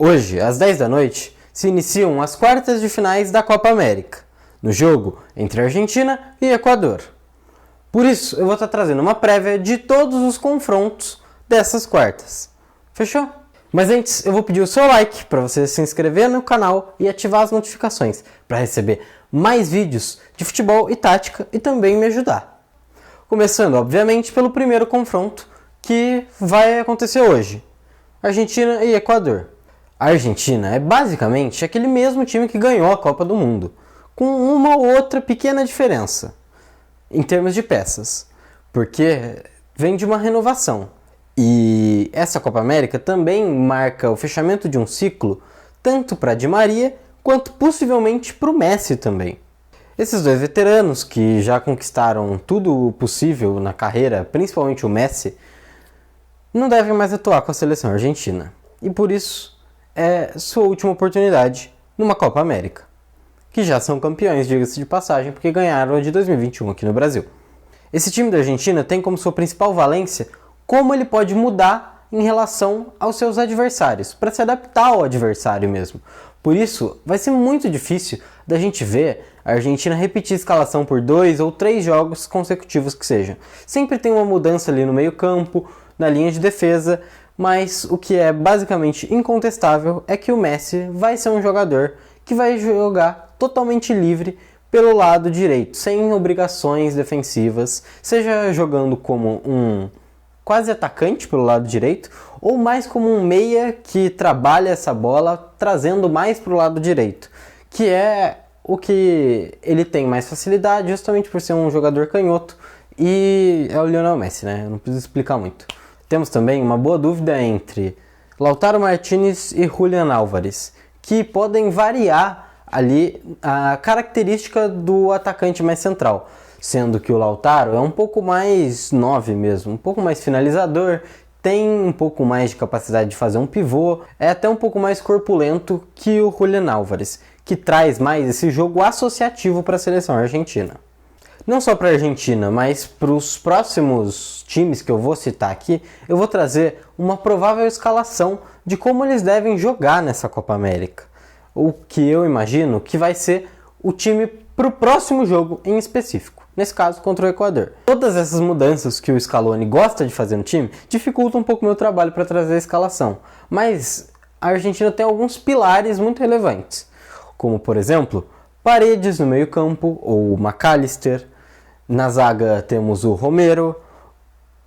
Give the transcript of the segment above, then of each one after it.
Hoje, às 10 da noite, se iniciam as quartas de finais da Copa América, no jogo entre Argentina e Equador. Por isso, eu vou estar trazendo uma prévia de todos os confrontos dessas quartas. Fechou? Mas antes, eu vou pedir o seu like para você se inscrever no canal e ativar as notificações para receber mais vídeos de futebol e tática e também me ajudar. Começando, obviamente, pelo primeiro confronto que vai acontecer hoje: Argentina e Equador. A Argentina é basicamente aquele mesmo time que ganhou a Copa do Mundo, com uma ou outra pequena diferença em termos de peças, porque vem de uma renovação. E essa Copa América também marca o fechamento de um ciclo, tanto para Di Maria quanto possivelmente para o Messi também. Esses dois veteranos que já conquistaram tudo o possível na carreira, principalmente o Messi, não devem mais atuar com a seleção argentina. E por isso é sua última oportunidade numa Copa América, que já são campeões, diga-se de passagem, porque ganharam a de 2021 aqui no Brasil. Esse time da Argentina tem como sua principal valência como ele pode mudar em relação aos seus adversários, para se adaptar ao adversário mesmo. Por isso, vai ser muito difícil da gente ver a Argentina repetir a escalação por 2 ou 3 jogos consecutivos que sejam. Sempre tem uma mudança ali no meio campo, na linha de defesa, mas o que é basicamente incontestável é que o Messi vai ser um jogador que vai jogar totalmente livre pelo lado direito, sem obrigações defensivas, seja jogando como um quase atacante pelo lado direito, ou mais como um meia que trabalha essa bola trazendo mais para o lado direito, que é o que ele tem mais facilidade, justamente por ser um jogador canhoto, e é o Lionel Messi, né? Eu não preciso explicar muito. Temos também uma boa dúvida entre Lautaro Martínez e Julián Álvares, que podem variar ali a característica do atacante mais central, sendo que o Lautaro é um pouco mais 9 mesmo, um pouco mais finalizador, tem um pouco mais de capacidade de fazer um pivô, é até um pouco mais corpulento que o Julián Álvares, que traz mais esse jogo associativo para a seleção argentina. Não só para a Argentina, mas para os próximos times que eu vou citar aqui, eu vou trazer uma provável escalação de como eles devem jogar nessa Copa América. O que eu imagino que vai ser o time para o próximo jogo em específico, nesse caso contra o Equador. Todas essas mudanças que o Scaloni gosta de fazer no time dificultam um pouco o meu trabalho para trazer a escalação, mas a Argentina tem alguns pilares muito relevantes, como por exemplo, Paredes no meio campo, ou McAllister. Na zaga temos o Romero,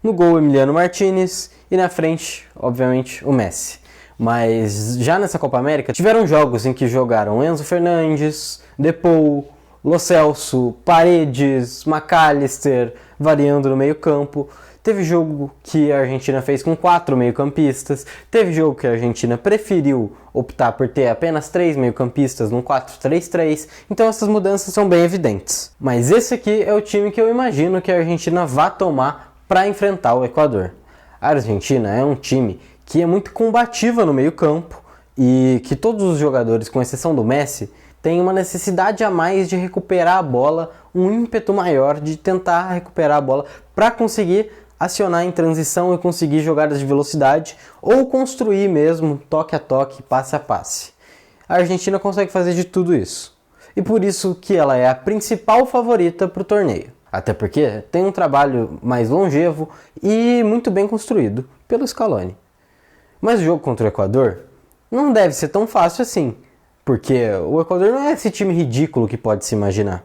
no gol Emiliano Martínez e na frente, obviamente, o Messi. Mas já nessa Copa América tiveram jogos em que jogaram Enzo Fernandes, De Paul, Lo Celso, Paredes, McAllister, variando no meio campo. Teve jogo que a Argentina fez com 4 meio-campistas. Teve jogo que a Argentina preferiu optar por ter apenas 3 meio-campistas num 4-3-3. Então essas mudanças são bem evidentes. Mas esse aqui é o time que eu imagino que a Argentina vá tomar para enfrentar o Equador. A Argentina é um time que é muito combativa no meio-campo e que todos os jogadores, com exceção do Messi, têm uma necessidade a mais de recuperar a bola, um ímpeto maior de tentar recuperar a bola para conseguir acionar em transição e conseguir jogadas de velocidade ou construir mesmo toque a toque, passe a passe. A Argentina consegue fazer de tudo isso. E por isso que ela é a principal favorita para o torneio. Até porque tem um trabalho mais longevo e muito bem construído pelo Scaloni. Mas o jogo contra o Equador não deve ser tão fácil assim, porque o Equador não é esse time ridículo que pode se imaginar.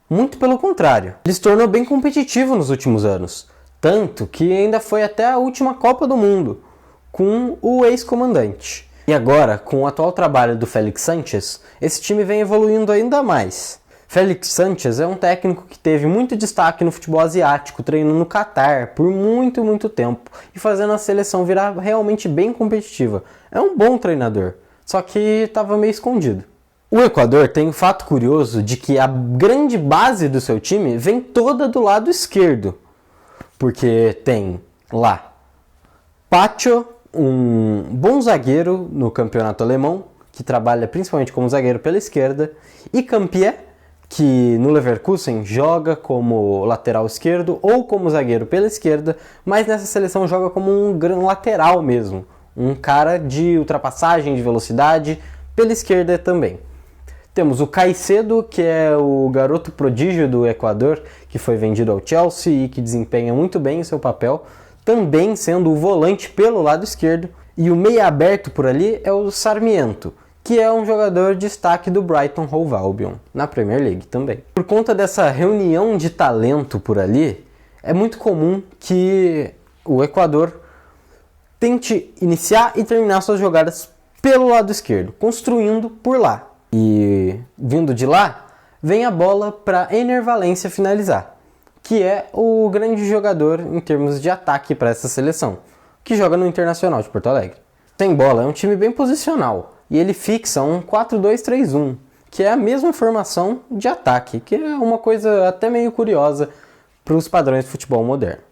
Muito pelo contrário, ele se tornou bem competitivo nos últimos anos. Tanto que ainda foi até a última Copa do Mundo, com o ex-comandante. E agora, com o atual trabalho do Félix Sánchez, esse time vem evoluindo ainda mais. Félix Sánchez é um técnico que teve muito destaque no futebol asiático, treinando no Catar por muito tempo e fazendo a seleção virar realmente bem competitiva. É um bom treinador, só que estava meio escondido. O Equador tem um fato curioso de que a grande base do seu time vem toda do lado esquerdo. Porque tem lá Pacho, um bom zagueiro no campeonato alemão, que trabalha principalmente como zagueiro pela esquerda, e Campié, que no Leverkusen joga como lateral esquerdo ou como zagueiro pela esquerda, mas nessa seleção joga como um lateral mesmo, um cara de ultrapassagem, de velocidade, pela esquerda também. Temos o Caicedo, que é o garoto prodígio do Equador, que foi vendido ao Chelsea e que desempenha muito bem o seu papel, também sendo o volante pelo lado esquerdo. E o meia aberto por ali é o Sarmiento, que é um jogador de destaque do Brighton Hove Albion, na Premier League também. Por conta dessa reunião de talento por ali, é muito comum que o Equador tente iniciar e terminar suas jogadas pelo lado esquerdo, construindo por lá. E vindo de lá, vem a bola para Ener Valencia finalizar, que é o grande jogador em termos de ataque para essa seleção, que joga no Internacional de Porto Alegre. Sem bola, é um time bem posicional, e ele fixa um 4-2-3-1, que é a mesma formação de ataque, que é uma coisa até meio curiosa para os padrões de futebol moderno.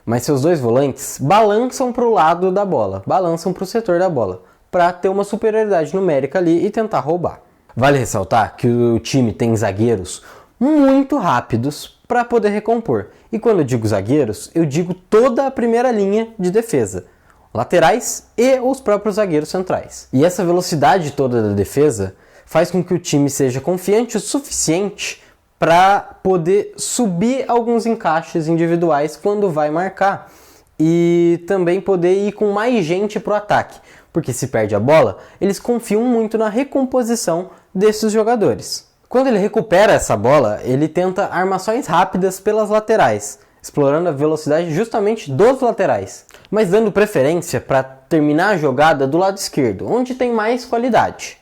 Mas seus dois volantes balançam para o lado da bola, balançam para o setor da bola, para ter uma superioridade numérica ali e tentar roubar. Vale ressaltar que o time tem zagueiros muito rápidos para poder recompor. E quando eu digo zagueiros, eu digo toda a primeira linha de defesa, laterais e os próprios zagueiros centrais. E essa velocidade toda da defesa faz com que o time seja confiante o suficiente para poder subir alguns encaixes individuais quando vai marcar e também poder ir com mais gente para o ataque, porque se perde a bola, eles confiam muito na recomposição desses jogadores. Quando ele recupera essa bola, ele tenta armações rápidas pelas laterais, explorando a velocidade justamente dos laterais, mas dando preferência para terminar a jogada do lado esquerdo, onde tem mais qualidade.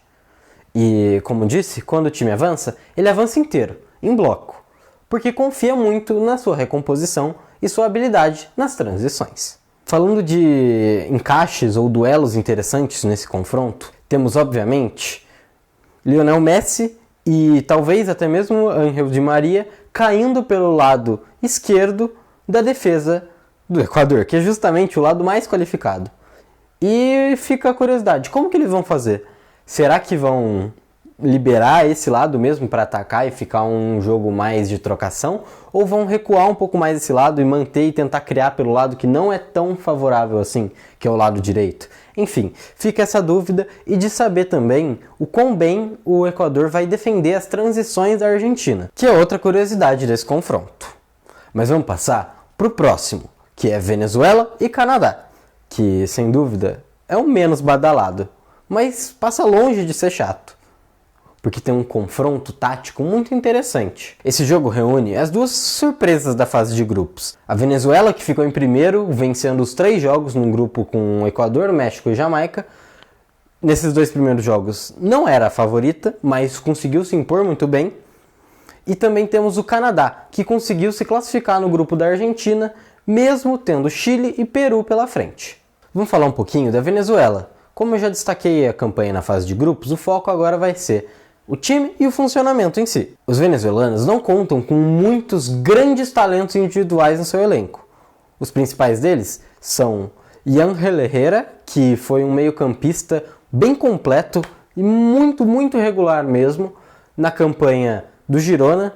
E, como disse, quando o time avança, ele avança inteiro, em bloco, porque confia muito na sua recomposição e sua habilidade nas transições. Falando de encaixes ou duelos interessantes nesse confronto, temos obviamente Lionel Messi e talvez até mesmo Ángel Di Maria caindo pelo lado esquerdo da defesa do Equador, que é justamente o lado mais qualificado. E fica a curiosidade, como que eles vão fazer? Será que vão liberar esse lado mesmo para atacar e ficar um jogo mais de trocação? Ou vão recuar um pouco mais esse lado e manter e tentar criar pelo lado que não é tão favorável assim, que é o lado direito? Enfim, fica essa dúvida e de saber também o quão bem o Equador vai defender as transições da Argentina, que é outra curiosidade desse confronto. Mas vamos passar para o próximo, que é Venezuela e Canadá, que sem dúvida é o menos badalado, mas passa longe de ser chato, porque tem um confronto tático muito interessante. Esse jogo reúne as duas surpresas da fase de grupos. A Venezuela, que ficou em primeiro, vencendo os 3 jogos num grupo com Equador, México e Jamaica. Nesses 2 primeiros jogos não era a favorita, mas conseguiu se impor muito bem. E também temos o Canadá, que conseguiu se classificar no grupo da Argentina, mesmo tendo Chile e Peru pela frente. Vamos falar um pouquinho da Venezuela. Como eu já destaquei a campanha na fase de grupos, o foco agora vai ser o time e o funcionamento em si. Os venezuelanos não contam com muitos grandes talentos individuais no seu elenco. Os principais deles são Yangel Herrera, que foi um meio-campista bem completo e muito regular mesmo na campanha do Girona,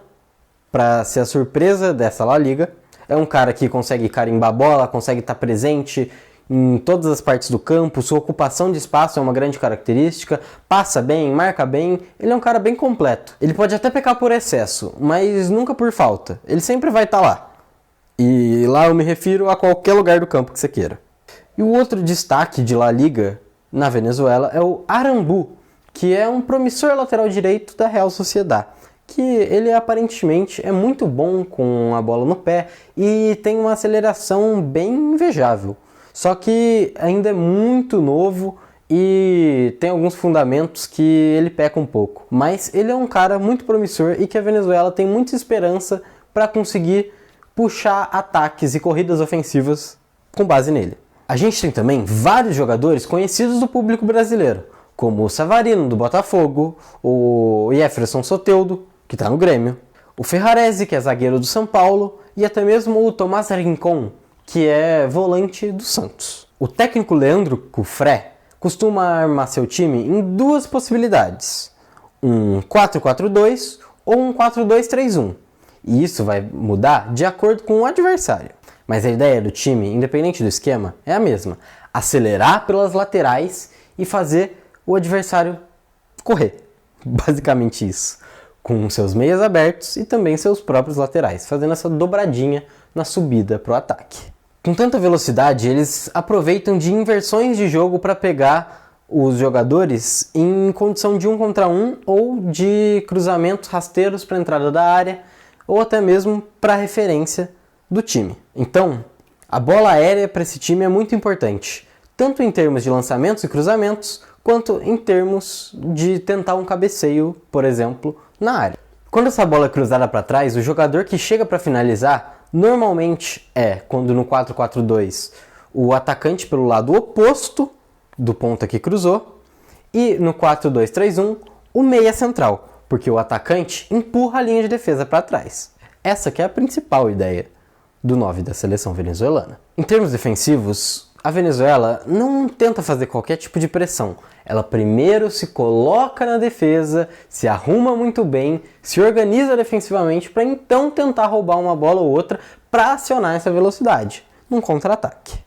para ser a surpresa dessa La Liga. É um cara que consegue carimbar a bola, consegue estar presente em todas as partes do campo, sua ocupação de espaço é uma grande característica, passa bem, marca bem, ele é um cara bem completo. Ele pode até pecar por excesso, mas nunca por falta, ele sempre vai estar lá. E lá eu me refiro a qualquer lugar do campo que você queira. E o outro destaque de La Liga na Venezuela é o Arambu, que é um promissor lateral direito da Real Sociedad, que ele aparentemente é muito bom com a bola no pé e tem uma aceleração bem invejável. Só que ainda é muito novo e tem alguns fundamentos que ele peca um pouco. Mas ele é um cara muito promissor e que a Venezuela tem muita esperança para conseguir puxar ataques e corridas ofensivas com base nele. A gente tem também vários jogadores conhecidos do público brasileiro, como o Savarino do Botafogo, o Jefferson Soteldo, que está no Grêmio, o Ferrarese, que é zagueiro do São Paulo, e até mesmo o Tomás Rincón, que é volante do Santos. O técnico Leandro Cufré costuma armar seu time em 2 possibilidades, um 4-4-2 ou um 4-2-3-1, e isso vai mudar de acordo com o adversário. Mas a ideia do time, independente do esquema, é a mesma: acelerar pelas laterais e fazer o adversário correr. Basicamente isso. Com seus meias abertos e também seus próprios laterais, fazendo essa dobradinha na subida para o ataque. Com tanta velocidade, eles aproveitam de inversões de jogo para pegar os jogadores em condição de 1 contra 1 ou de cruzamentos rasteiros para a entrada da área ou até mesmo para a referência do time. Então, a bola aérea para esse time é muito importante, tanto em termos de lançamentos e cruzamentos, quanto em termos de tentar um cabeceio, por exemplo, na área. Quando essa bola é cruzada para trás, o jogador que chega para finalizar normalmente quando no 4-4-2, o atacante pelo lado oposto do ponta que cruzou, e no 4-2-3-1, o meia central, porque o atacante empurra a linha de defesa para trás. Essa que é a principal ideia do 9 da seleção venezuelana. Em termos defensivos, a Venezuela não tenta fazer qualquer tipo de pressão. Ela primeiro se coloca na defesa, se arruma muito bem, se organiza defensivamente para então tentar roubar uma bola ou outra para acionar essa velocidade num contra-ataque.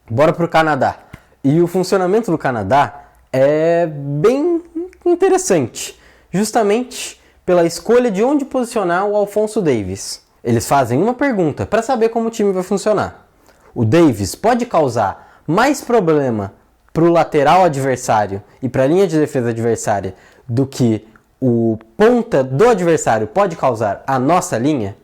Bora pro Canadá. E o funcionamento do Canadá é bem interessante, justamente pela escolha de onde posicionar o Alphonso Davies. Eles fazem uma pergunta para saber como o time vai funcionar. O Davies pode causar mais problema para o lateral adversário e para a linha de defesa adversária do que o ponta do adversário pode causar à nossa linha?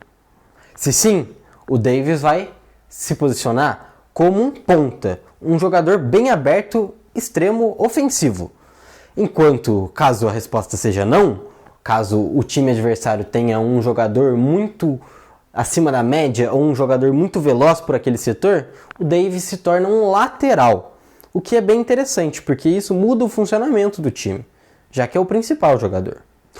Se sim, o Davies vai se posicionar como um ponta, um jogador bem aberto, extremo ofensivo. Enquanto, caso a resposta seja não, caso o time adversário tenha um jogador muito acima da média ou um jogador muito veloz por aquele setor, o Davies se torna um lateral. O que é bem interessante, porque isso muda o funcionamento do time, já que é o principal jogador.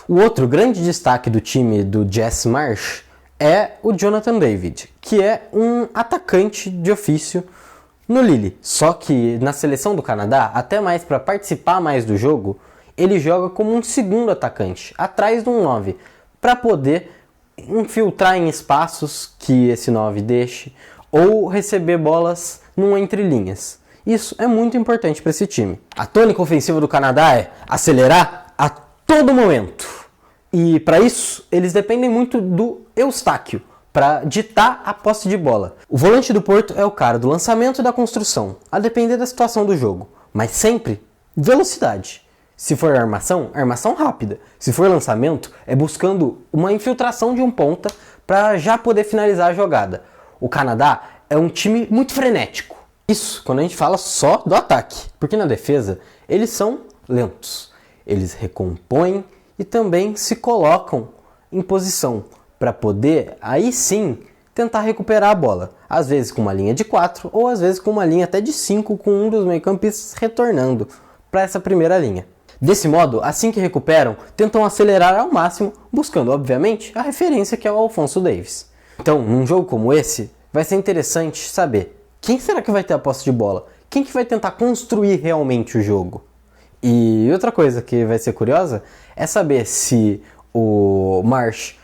O outro grande destaque do time do Jesse Marsch é o Jonathan David, que é um atacante de ofício no Lille. Só que na seleção do Canadá, até mais para participar mais do jogo, ele joga como um segundo atacante, atrás de um 9, para poder infiltrar em espaços que esse 9 deixe ou receber bolas num entrelinhas. Isso é muito importante para esse time. A tônica ofensiva do Canadá é acelerar a todo momento. E para isso, eles dependem muito do Eustáquio para ditar a posse de bola. O volante do Porto é o cara do lançamento e da construção, a depender da situação do jogo. Mas sempre velocidade. Se for armação, armação rápida. Se for lançamento, é buscando uma infiltração de um ponta para já poder finalizar a jogada. O Canadá é um time muito frenético. Isso quando a gente fala só do ataque, porque na defesa eles são lentos. Eles recompõem e também se colocam em posição para poder, aí sim, tentar recuperar a bola. Às vezes com uma linha de 4 ou às vezes com uma linha até de 5 com um dos meio-campistas retornando para essa primeira linha. Desse modo, assim que recuperam, tentam acelerar ao máximo, buscando, obviamente, a referência que é o Alphonso Davies. Então, num jogo como esse, vai ser interessante saber quem será que vai ter a posse de bola? Quem que vai tentar construir realmente o jogo? E outra coisa que vai ser curiosa é saber se o Marsch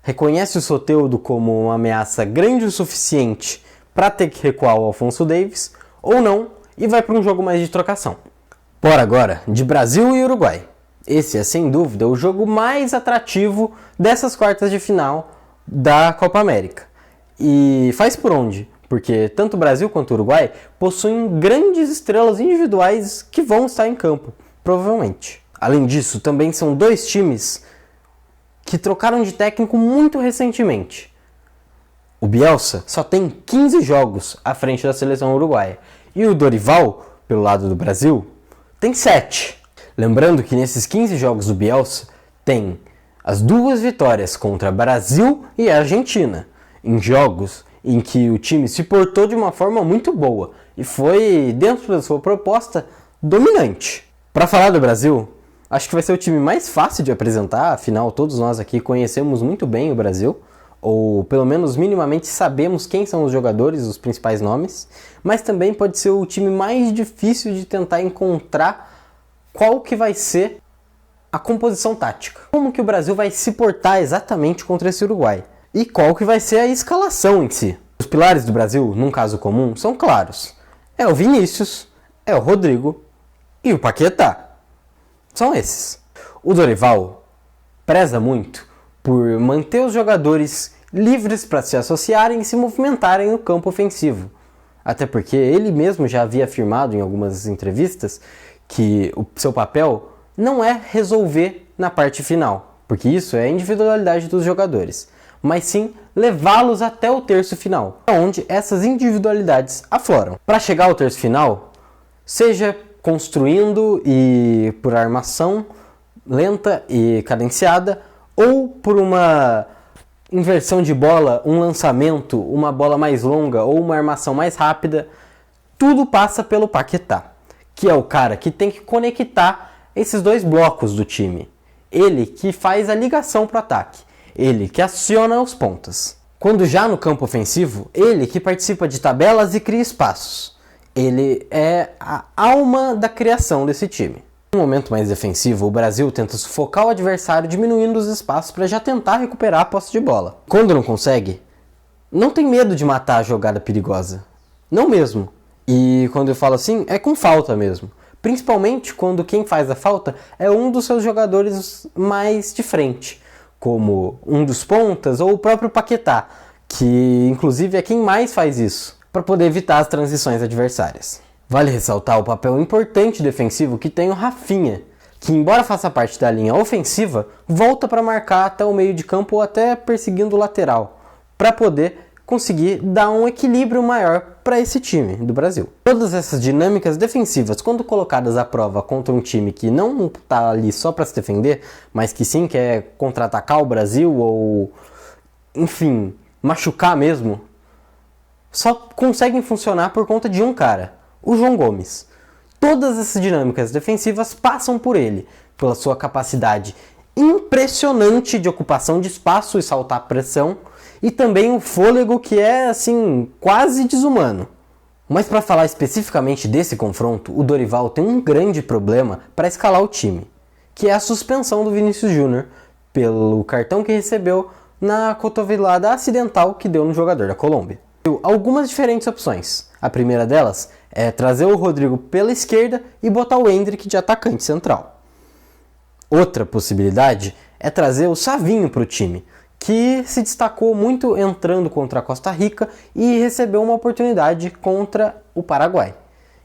reconhece o Soteldo como uma ameaça grande o suficiente para ter que recuar o Alphonso Davies ou não e vai para um jogo mais de trocação. Bora agora de Brasil e Uruguai. Esse é sem dúvida o jogo mais atrativo dessas quartas de final da Copa América. E faz por onde? Porque tanto o Brasil quanto o Uruguai possuem grandes estrelas individuais que vão estar em campo, provavelmente. Além disso, também são dois times que trocaram de técnico muito recentemente. O Bielsa só tem 15 jogos à frente da seleção uruguaia e o Dorival, pelo lado do Brasil, tem 7. Lembrando que nesses 15 jogos do Bielsa tem as 2 vitórias contra Brasil e Argentina, em jogos em que o time se portou de uma forma muito boa e foi, dentro da sua proposta, dominante. Para falar do Brasil, acho que vai ser o time mais fácil de apresentar, afinal todos nós aqui conhecemos muito bem o Brasil, ou pelo menos minimamente sabemos quem são os jogadores, os principais nomes, mas também pode ser o time mais difícil de tentar encontrar qual que vai ser a composição tática. Como que o Brasil vai se portar exatamente contra esse Uruguai? E qual que vai ser a escalação em si? Os pilares do Brasil, num caso comum, são claros. É o Vinícius, é o Rodrigo e o Paquetá. São esses. O Dorival preza muito por manter os jogadores livres para se associarem e se movimentarem no campo ofensivo. Até porque ele mesmo já havia afirmado em algumas entrevistas que o seu papel não é resolver na parte final, porque isso é a individualidade dos jogadores, mas sim levá-los até o terço final, onde essas individualidades afloram. Para chegar ao terço final, seja construindo e por armação lenta e cadenciada, ou por uma inversão de bola, um lançamento, uma bola mais longa ou uma armação mais rápida, tudo passa pelo Paquetá, que é o cara que tem que conectar esses dois blocos do time. Ele que faz a ligação para o ataque, ele que aciona os pontas. Quando já no campo ofensivo, ele que participa de tabelas e cria espaços. Ele é a alma da criação desse time. No momento mais defensivo, o Brasil tenta sufocar o adversário diminuindo os espaços para já tentar recuperar a posse de bola. Quando não consegue, não tem medo de matar a jogada perigosa. Não mesmo. E quando eu falo assim, é com falta mesmo. Principalmente quando quem faz a falta é um dos seus jogadores mais de frente, como um dos pontas ou o próprio Paquetá, que inclusive é quem mais faz isso, para poder evitar as transições adversárias. Vale ressaltar o papel importante defensivo que tem o Rafinha, que embora faça parte da linha ofensiva, volta para marcar até o meio de campo ou até perseguindo o lateral, para poder conseguir dar um equilíbrio maior para esse time do Brasil. Todas essas dinâmicas defensivas, quando colocadas à prova contra um time que não está ali só para se defender, mas que sim quer contra-atacar o Brasil ou, enfim, machucar mesmo, só conseguem funcionar por conta de um cara, o João Gomes. Todas essas dinâmicas defensivas passam por ele, pela sua capacidade impressionante de ocupação de espaço e saltar pressão, e também o fôlego que é, assim, quase desumano. Mas para falar especificamente desse confronto, o Dorival tem um grande problema para escalar o time, que é a suspensão do Vinícius Júnior pelo cartão que recebeu na cotovelada acidental que deu no jogador da Colômbia. Algumas diferentes opções. A primeira delas é trazer o Rodrigo pela esquerda e botar o Endrick de atacante central. Outra possibilidade é trazer o Savinho para o time, que se destacou muito entrando contra a Costa Rica e recebeu uma oportunidade contra o Paraguai.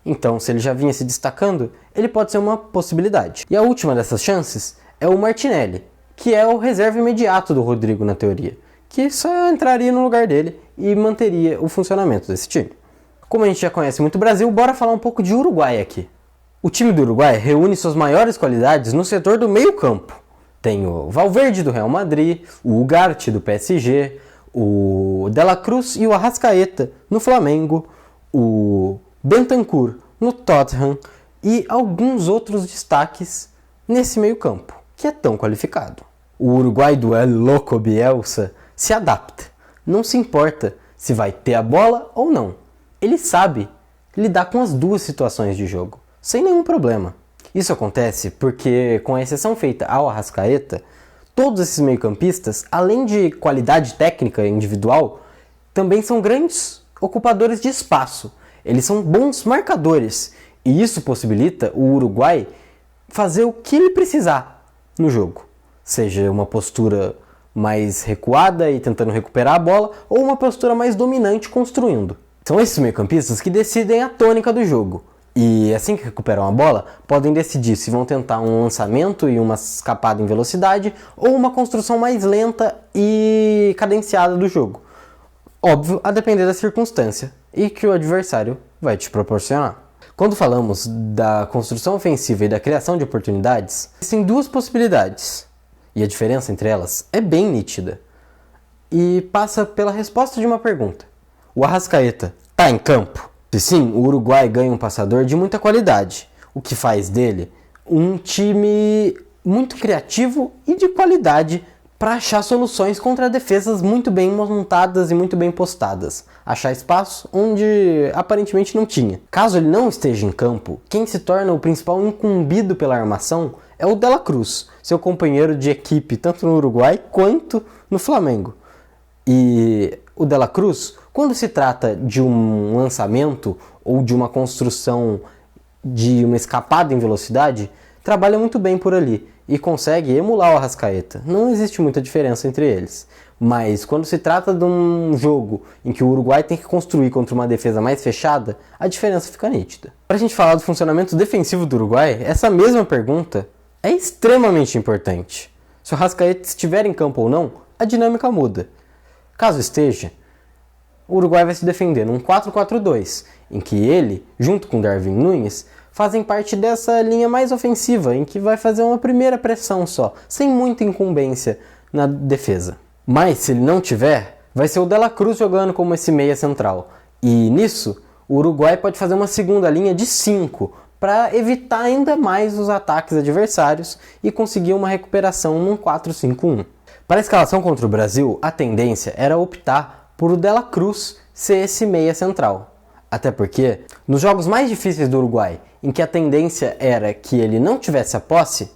Então, se ele já vinha se destacando, ele pode ser uma possibilidade. E a última dessas chances é o Martinelli, que é o reserva imediato do Rodrigo na teoria, que só entraria no lugar dele e manteria o funcionamento desse time. Como a gente já conhece muito o Brasil, bora falar um pouco de Uruguai aqui. O time do Uruguai reúne suas maiores qualidades no setor do meio campo. Tem o Valverde do Real Madrid, o Ugarte do PSG, o De La Cruz e o Arrascaeta no Flamengo, o Bentancur no Tottenham e alguns outros destaques nesse meio campo, que é tão qualificado. O Uruguai do El Loco Bielsa se adapta, não se importa se vai ter a bola ou não. Ele sabe lidar com as duas situações de jogo, sem nenhum problema. Isso acontece porque, com a exceção feita ao Arrascaeta, todos esses meio-campistas, além de qualidade técnica individual, também são grandes ocupadores de espaço. Eles são bons marcadores e isso possibilita o Uruguai fazer o que ele precisar no jogo. Seja uma postura mais recuada e tentando recuperar a bola ou uma postura mais dominante construindo. São esses meio-campistas que decidem a tônica do jogo. E assim que recuperam a bola, podem decidir se vão tentar um lançamento e uma escapada em velocidade ou uma construção mais lenta e cadenciada do jogo. Óbvio, a depender da circunstância e que o adversário vai te proporcionar. Quando falamos da construção ofensiva e da criação de oportunidades, existem duas possibilidades. E a diferença entre elas é bem nítida. E passa pela resposta de uma pergunta. O Arrascaeta está em campo? Se sim, o Uruguai ganha um passador de muita qualidade, o que faz dele um time muito criativo e de qualidade para achar soluções contra defesas muito bem montadas e muito bem postadas, achar espaço onde aparentemente não tinha. Caso ele não esteja em campo, quem se torna o principal incumbido pela armação é o De La Cruz, seu companheiro de equipe tanto no Uruguai quanto no Flamengo. E o De La Cruz, quando se trata de um lançamento ou de uma construção de uma escapada em velocidade, trabalha muito bem por ali e consegue emular o Arrascaeta. Não existe muita diferença entre eles. Mas quando se trata de um jogo em que o Uruguai tem que construir contra uma defesa mais fechada, a diferença fica nítida. Para a gente falar do funcionamento defensivo do Uruguai, essa mesma pergunta é extremamente importante. Se o Arrascaeta estiver em campo ou não, a dinâmica muda. Caso esteja, o Uruguai vai se defender num 4-4-2, em que ele, junto com Darwin Núñez, fazem parte dessa linha mais ofensiva, em que vai fazer uma primeira pressão só, sem muita incumbência na defesa. Mas se ele não tiver, vai ser o De La Cruz jogando como esse meia central. E nisso, o Uruguai pode fazer uma segunda linha de 5, para evitar ainda mais os ataques adversários e conseguir uma recuperação num 4-5-1. Para a escalação contra o Brasil, a tendência era optar por o De La Cruz ser esse meia central. Até porque, nos jogos mais difíceis do Uruguai, em que a tendência era que ele não tivesse a posse,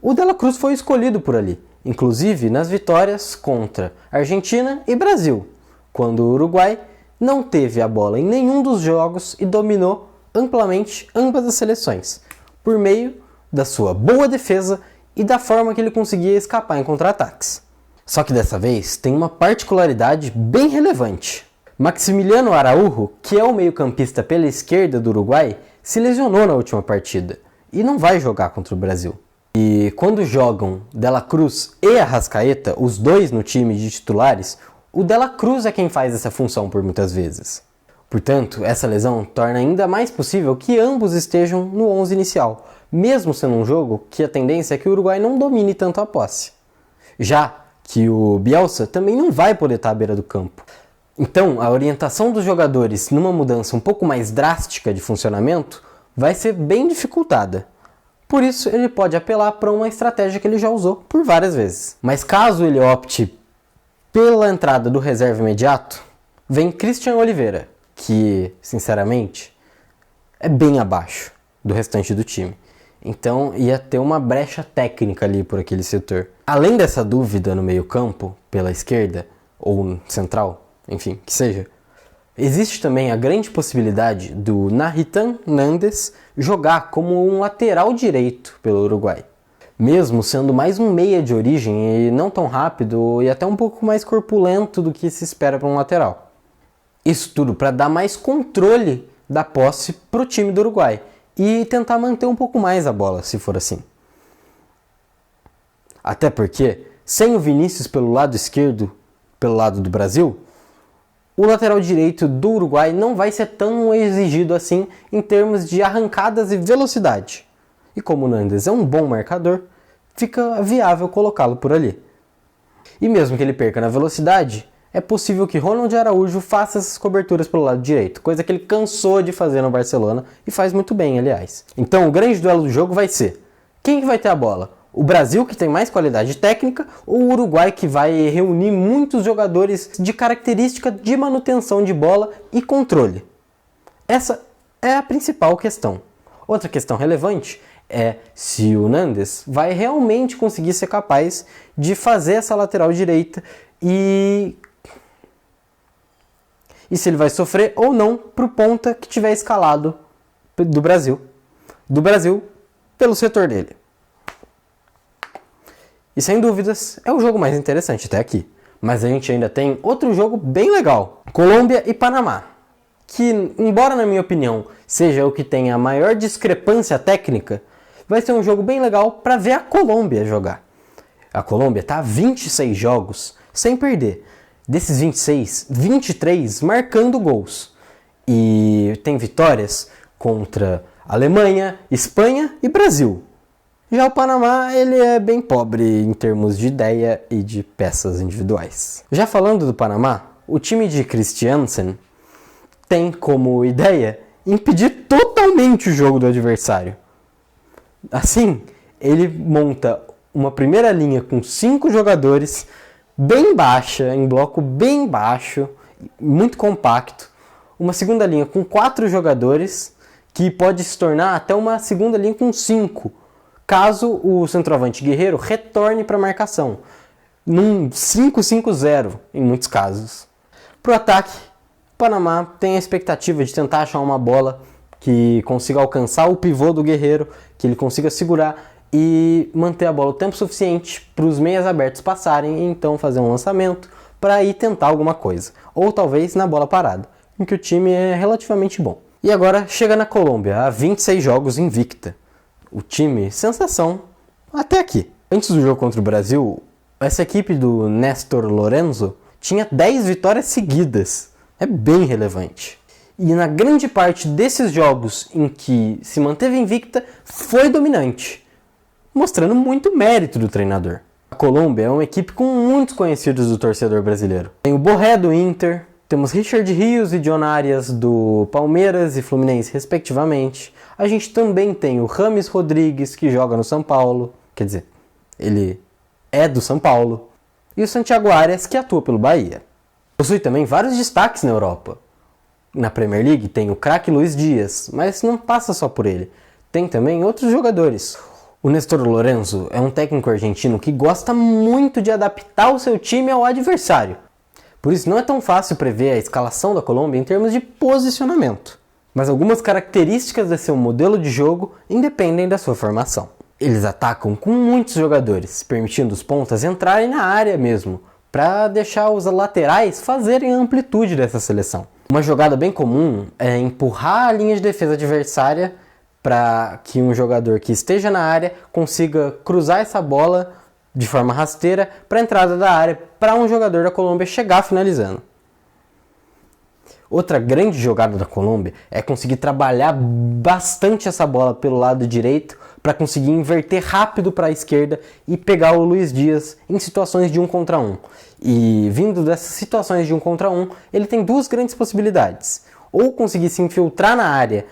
o De La Cruz foi escolhido por ali, inclusive nas vitórias contra Argentina e Brasil, quando o Uruguai não teve a bola em nenhum dos jogos e dominou amplamente ambas as seleções, por meio da sua boa defesa e da forma que ele conseguia escapar em contra-ataques. Só que dessa vez tem uma particularidade bem relevante. Maximiliano Araújo, que é o meio-campista pela esquerda do Uruguai, se lesionou na última partida e não vai jogar contra o Brasil. E quando jogam De La Cruz e Arrascaeta, os dois no time de titulares, o De La Cruz é quem faz essa função por muitas vezes. Portanto, essa lesão torna ainda mais possível que ambos estejam no 11 inicial, mesmo sendo um jogo que a tendência é que o Uruguai não domine tanto a posse. Já que o Bielsa também não vai poder estar à beira do campo. Então, a orientação dos jogadores numa mudança um pouco mais drástica de funcionamento vai ser bem dificultada. Por isso, ele pode apelar para uma estratégia que ele já usou por várias vezes. Mas caso ele opte pela entrada do reserva imediato, vem Christian Oliveira, que, sinceramente, é bem abaixo do restante do time. Então, ia ter uma brecha técnica ali por aquele setor. Além dessa dúvida no meio-campo, pela esquerda, ou central, enfim, que seja, existe também a grande possibilidade do Nahitan Nández jogar como um lateral direito pelo Uruguai. Mesmo sendo mais um meia de origem e não tão rápido e até um pouco mais corpulento do que se espera para um lateral. Isso tudo para dar mais controle da posse para o time do Uruguai e tentar manter um pouco mais a bola, se for assim. Até porque, sem o Vinícius pelo lado esquerdo, pelo lado do Brasil, o lateral direito do Uruguai não vai ser tão exigido assim em termos de arrancadas e velocidade. E como o Nández é um bom marcador, fica viável colocá-lo por ali. E mesmo que ele perca na velocidade, é possível que Ronald Araújo faça essas coberturas pelo lado direito, coisa que ele cansou de fazer no Barcelona e faz muito bem, aliás. Então o grande duelo do jogo vai ser: quem que vai ter a bola? O Brasil, que tem mais qualidade técnica, ou o Uruguai, que vai reunir muitos jogadores de característica de manutenção de bola e controle? Essa é a principal questão. Outra questão relevante é se o Nández vai realmente conseguir ser capaz de fazer essa lateral direita e se ele vai sofrer ou não para o ponta que tiver escalado do Brasil pelo setor dele. E sem dúvidas é o jogo mais interessante até aqui. Mas a gente ainda tem outro jogo bem legal: Colômbia e Panamá, que, embora na minha opinião seja o que tem a maior discrepância técnica, vai ser um jogo bem legal para ver a Colômbia jogar. A Colômbia está a 26 jogos sem perder. Desses 26, 23 marcando gols. E tem vitórias contra Alemanha, Espanha e Brasil. Já o Panamá, ele é bem pobre em termos de ideia e de peças individuais. Já falando do Panamá, o time de Christiansen tem como ideia impedir totalmente o jogo do adversário. Assim, ele monta uma primeira linha com 5 jogadores, bem baixa, em bloco bem baixo, muito compacto. Uma segunda linha com 4 jogadores, que pode se tornar até uma segunda linha com 5, caso o centroavante Guerreiro retorne para a marcação, num 5-5-0 em muitos casos. Para o ataque, o Panamá tem a expectativa de tentar achar uma bola que consiga alcançar o pivô do Guerreiro, que ele consiga segurar e manter a bola o tempo suficiente para os meias abertos passarem e então fazer um lançamento para ir tentar alguma coisa. Ou talvez na bola parada, em que o time é relativamente bom. E agora chega na Colômbia, há 26 jogos invicta. O time, sensação, até aqui. Antes do jogo contra o Brasil, essa equipe do Néstor Lorenzo tinha 10 vitórias seguidas. É bem relevante. E na grande parte desses jogos em que se manteve invicta, foi dominante, mostrando muito mérito do treinador. A Colômbia é uma equipe com muitos conhecidos do torcedor brasileiro. Tem o Borré do Inter, temos Richard Rios e John Arias do Palmeiras e Fluminense, respectivamente. A gente também tem o Rames Rodrigues, que joga no São Paulo, quer dizer, ele é do São Paulo. E o Santiago Arias, que atua pelo Bahia. Possui também vários destaques na Europa. Na Premier League tem o craque Luiz Dias, mas não passa só por ele. Tem também outros jogadores. O Néstor Lorenzo é um técnico argentino que gosta muito de adaptar o seu time ao adversário. Por isso não é tão fácil prever a escalação da Colômbia em termos de posicionamento. Mas algumas características desse seu modelo de jogo independem da sua formação. Eles atacam com muitos jogadores, permitindo os pontas entrarem na área mesmo, para deixar os laterais fazerem a amplitude dessa seleção. Uma jogada bem comum é empurrar a linha de defesa adversária para que um jogador que esteja na área consiga cruzar essa bola de forma rasteira para a entrada da área para um jogador da Colômbia chegar finalizando. Outra grande jogada da Colômbia é conseguir trabalhar bastante essa bola pelo lado direito para conseguir inverter rápido para a esquerda e pegar o Luiz Dias em situações de 1 contra 1. E vindo dessas situações de 1 contra 1, ele tem duas grandes possibilidades. Ou conseguir se infiltrar na área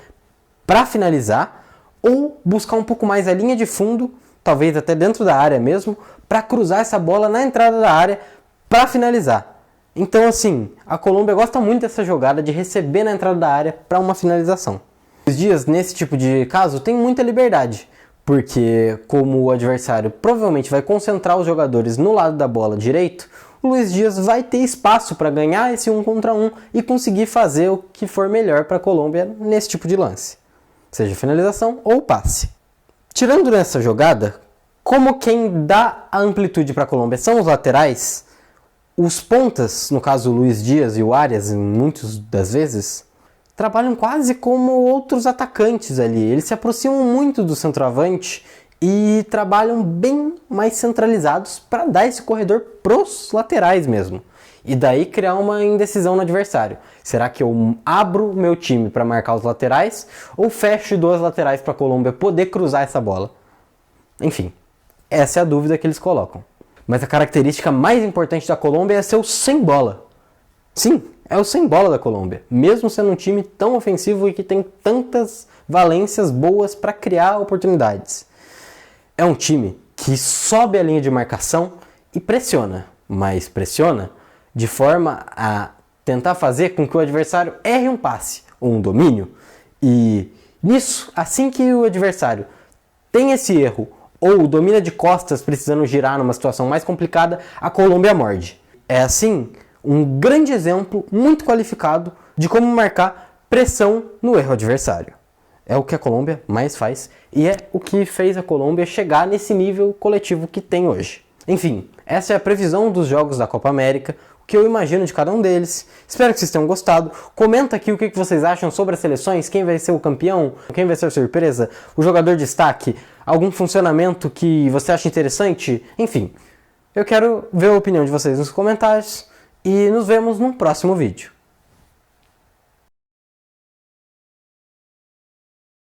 para finalizar, ou buscar um pouco mais a linha de fundo, talvez até dentro da área mesmo, para cruzar essa bola na entrada da área para finalizar. Então assim, a Colômbia gosta muito dessa jogada de receber na entrada da área para uma finalização. Os Dias, nesse tipo de caso, tem muita liberdade, porque como o adversário provavelmente vai concentrar os jogadores no lado da bola direito, o Luiz Dias vai ter espaço para ganhar esse 1 contra 1 e conseguir fazer o que for melhor para a Colômbia nesse tipo de lance, seja finalização ou passe. Tirando nessa jogada, como quem dá a amplitude para a Colômbia são os laterais, os pontas, no caso o Luiz Dias e o Arias, muitas das vezes, trabalham quase como outros atacantes ali. Eles se aproximam muito do centroavante e trabalham bem mais centralizados para dar esse corredor pros laterais mesmo. E daí criar uma indecisão no adversário. Será que eu abro meu time para marcar os laterais ou fecho duas laterais para a Colômbia poder cruzar essa bola? Enfim, essa é a dúvida que eles colocam. Mas a característica mais importante da Colômbia é ser o sem bola. Sim, é o sem bola da Colômbia, mesmo sendo um time tão ofensivo e que tem tantas valências boas para criar oportunidades. É um time que sobe a linha de marcação e pressiona, mas pressiona de forma a tentar fazer com que o adversário erre um passe ou um domínio. E nisso, assim que o adversário tem esse erro ou domina de costas precisando girar numa situação mais complicada, a Colômbia morde. É assim um grande exemplo muito qualificado de como marcar pressão no erro adversário. É o que a Colômbia mais faz e é o que fez a Colômbia chegar nesse nível coletivo que tem hoje. Enfim, essa é a previsão dos jogos da Copa América, o que eu imagino de cada um deles. Espero que vocês tenham gostado. Comenta aqui o que vocês acham sobre as seleções, quem vai ser o campeão, quem vai ser a surpresa, o jogador de destaque, algum funcionamento que você acha interessante. Enfim, eu quero ver a opinião de vocês nos comentários e nos vemos no próximo vídeo.